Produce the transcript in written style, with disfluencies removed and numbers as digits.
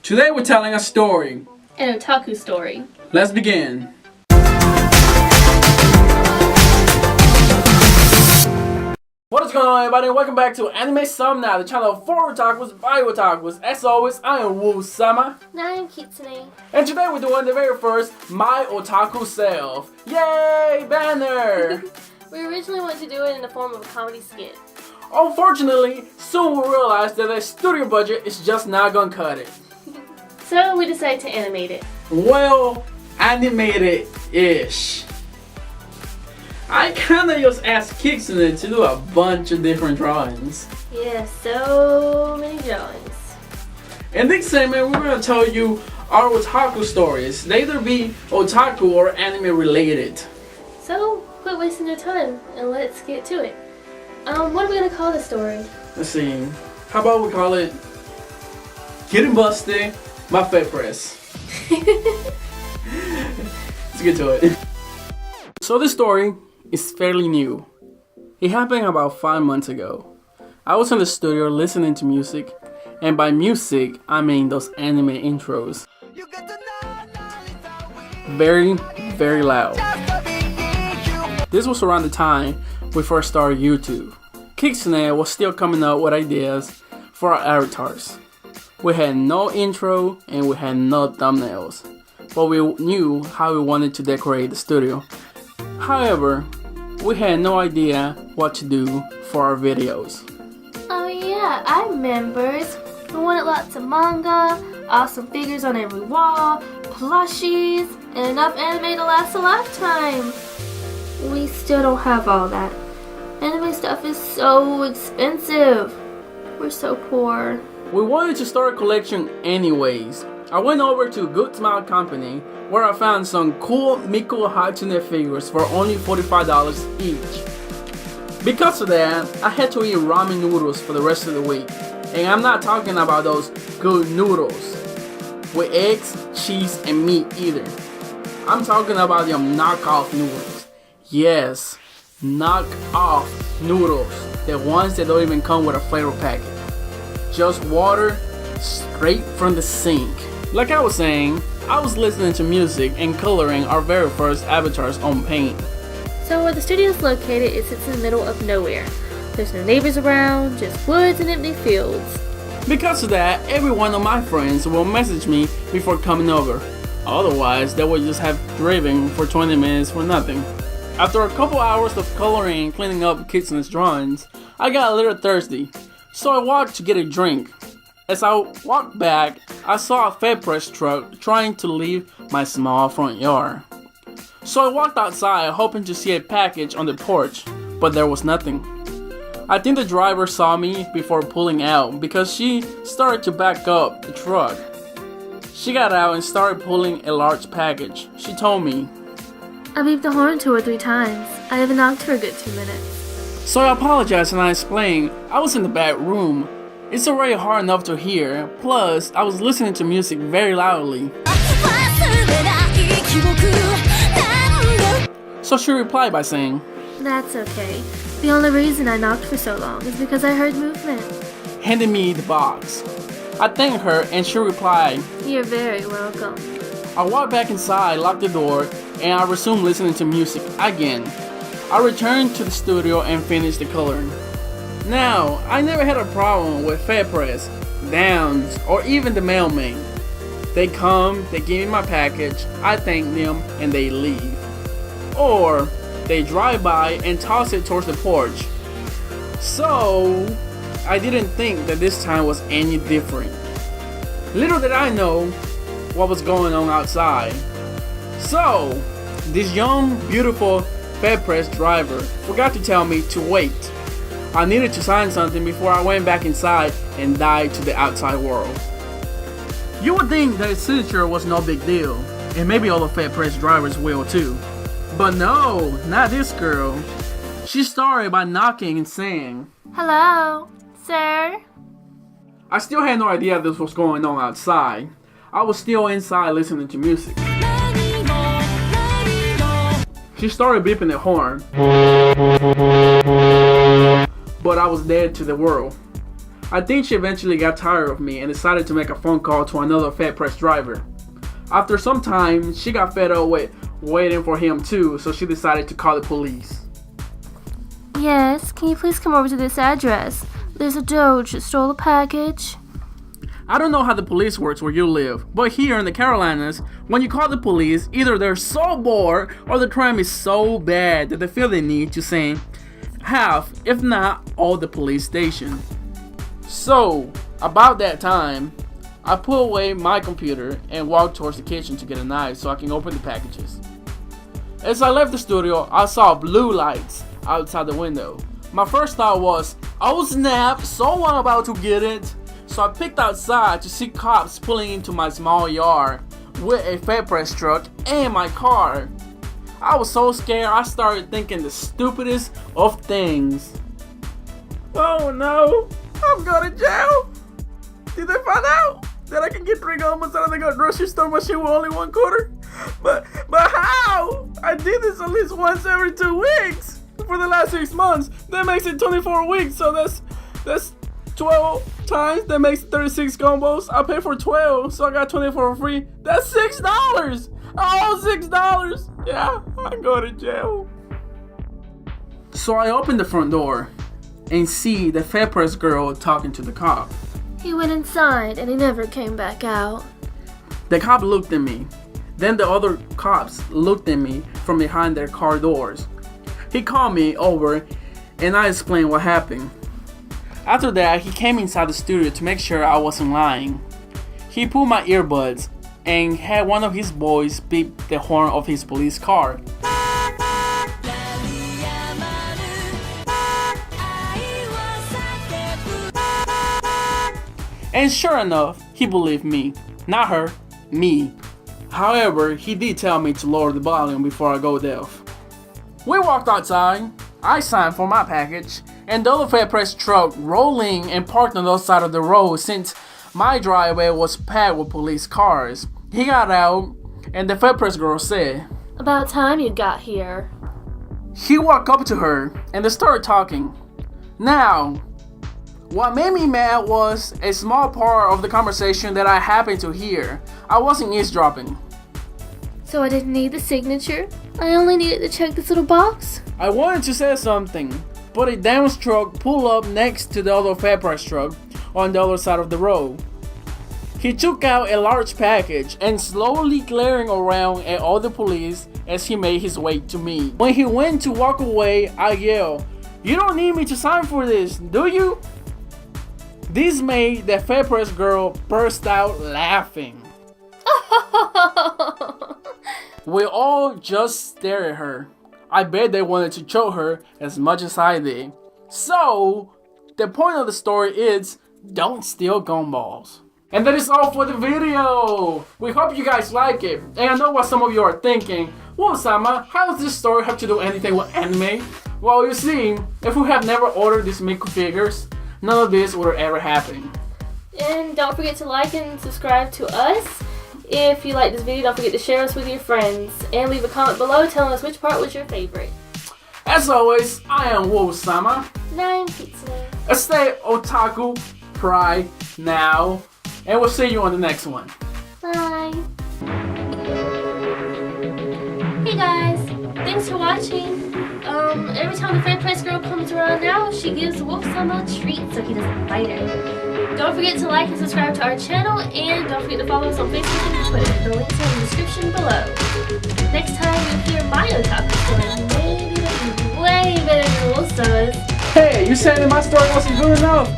Today we're telling a story. An otaku story. Let's begin. What is going on, everybody? Welcome back to Anime Somna, the channel for otakus by otakus. As always, I am Woo-sama. And I am Kitsune. And today we're doing the very first My Otaku-Self. Yay, banner! We originally wanted to do it in the form of a comedy skit. Unfortunately, soon we realized that the studio budget is just not gonna cut it. So we decided to animate it. Well, animated-ish. I kinda just asked Kitsune to do a bunch of different drawings. Yeah, so many drawings. In this segment, we're gonna tell you our otaku stories. They either be otaku or anime related. So quit wasting your time and let's get to it. What are we gonna call the story? Let's see. How about we call it Getting Busted by FedPress. Let's get to it. So this story is fairly new. It happened about 5 months ago. I was in the studio listening to music, and by music I mean those anime intros. Very, very loud. This was around the time we first started YouTube. Kitsune was still coming up with ideas for our avatars. We had no intro and we had no thumbnails, but we knew how we wanted to decorate the studio. However, we had no idea what to do for our videos. Oh yeah, I remember. We wanted lots of manga, awesome figures on every wall, plushies, and enough anime to last a lifetime. We still don't have all that. Anime stuff is so expensive. We're so poor. We wanted to start a collection anyways. I went over to Good Smile Company where I found some cool Miku Hatsune figures for only $45 each. Because of that, I had to eat ramen noodles for the rest of the week. And I'm not talking about those good noodles with eggs, cheese, and meat either. I'm talking about them knockoff noodles. Yes, knockoff noodles. The ones that don't even come with a flavor packet. Just water straight from the sink. Like I was saying, I was listening to music and coloring our very first avatars on paint. So where the studio is located, it sits in the middle of nowhere. There's no neighbors around, just woods and empty fields. Because of that, every one of my friends will message me before coming over. Otherwise, they would just have driven for 20 minutes for nothing. After a couple hours of coloring and cleaning up Kitsune's drawings, I got a little thirsty. So I walked to get a drink. As I walked back, I saw a FedPress truck trying to leave my small front yard. So I walked outside hoping to see a package on the porch, but there was nothing. I think the driver saw me before pulling out because she started to back up the truck. She got out and started pulling a large package. She told me, I beeped the horn 2 or 3 times. I haven't knocked for a good 2 minutes. So I apologized and I explained I was in the back room. It's already hard enough to hear, plus I was listening to music very loudly. So she replied by saying, That's okay. The only reason I knocked for so long is because I heard movement. handing me the box. I thanked her and she replied, You're very welcome. I walked back inside, locked the door, and I resumed listening to music again. I returned to the studio and finished the coloring. Now, I never had a problem with FedPress, Downs, or even the mailman. They come, they give me my package, I thank them, and they leave. Or, they drive by and toss it towards the porch. So, I didn't think that this time was any different. Little did I know what was going on outside. So, this young, beautiful FedPress driver forgot to tell me to wait. I needed to sign something before I went back inside and died to the outside world. You would think that his signature was no big deal, and maybe all the FedPress drivers will too. But no, not this girl. She started by knocking and saying, Hello, sir? I still had no idea this was going on outside. I was still inside listening to music. She started beeping the horn, but I was dead to the world. I think she eventually got tired of me and decided to make a phone call to another FedPress driver. After some time, she got fed up with waiting for him too, so she decided to call the police. Yes, can you please come over to this address? There's a Doge that stole a package. I don't know how the police works where you live, but here in the Carolinas, when you call the police, either they're so bored or the crime is so bad that they feel the need to send half, if not all, the police station. So, about that time, I put away my computer and walked towards the kitchen to get a knife so I can open the packages. As I left the studio, I saw blue lights outside the window. My first thought was, oh snap, someone about to get it. So I picked outside to see cops pulling into my small yard with a FedPress truck and my car. I was so scared I started thinking the stupidest of things. Oh no, I'm going to jail. Did they find out that I can get 3 gummies out of the grocery store machine with only 1/4? But how? I did this at least once every 2 weeks for the last 6 months. That makes it 24 weeks, so that's 12 times, that makes 36 combos. I paid for 12, so I got 24 for free. That's $6. Oh, $6. Yeah, I'm going to jail. So I opened the front door and see the FedPress girl talking to the cop. He went inside and he never came back out. The cop looked at me. Then the other cops looked at me from behind their car doors. He called me over and I explained what happened. After that, he came inside the studio to make sure I wasn't lying. He pulled my earbuds and had one of his boys beep the horn of his police car. And sure enough, he believed me. Not her, me. However, he did tell me to lower the volume before I go deaf. We walked outside. I signed for my package, and the other FedPress truck rolling and parked on the other side of the road since my driveway was packed with police cars. He got out, and the FedPress girl said, "About time you got here." He walked up to her, and they started talking. Now, what made me mad was a small part of the conversation that I happened to hear. I wasn't eavesdropping. So I didn't need the signature? I only needed to check this little box? I wanted to say something, but a damn truck pulled up next to the other FedPress truck on the other side of the road. He took out a large package and slowly glaring around at all the police as he made his way to me. When he went to walk away, I yelled, "You don't need me to sign for this, do you?" This made the FedPress girl burst out laughing. We all just stared at her. I bet they wanted to choke her as much as I did. So, the point of the story is, don't steal gumballs. And that is all for the video. We hope you guys like it. And I know what some of you are thinking. Well, Sama, how does this story have to do anything with anime? Well, you see, if we have never ordered these Miku figures, none of this would have ever happened. And don't forget to like and subscribe to us. If you like this video, don't forget to share us with your friends. And leave a comment below telling us which part was your favorite. As always, I am Wolf-sama. And I'm Pizza. Stay otaku pride now. And we'll see you on the next one. Bye. Hey guys, thanks for watching. Every time the FedPress girl comes around now, she gives Wolf-sama a treat so he doesn't bite her. Don't forget to like and subscribe to our channel, and don't forget to follow us on Facebook and Twitter. The links are in the description below. Next time you'll hear my otaku story. Maybe it'll be way better than Wolf-sama's. Hey, you saying that my story wasn't good enough?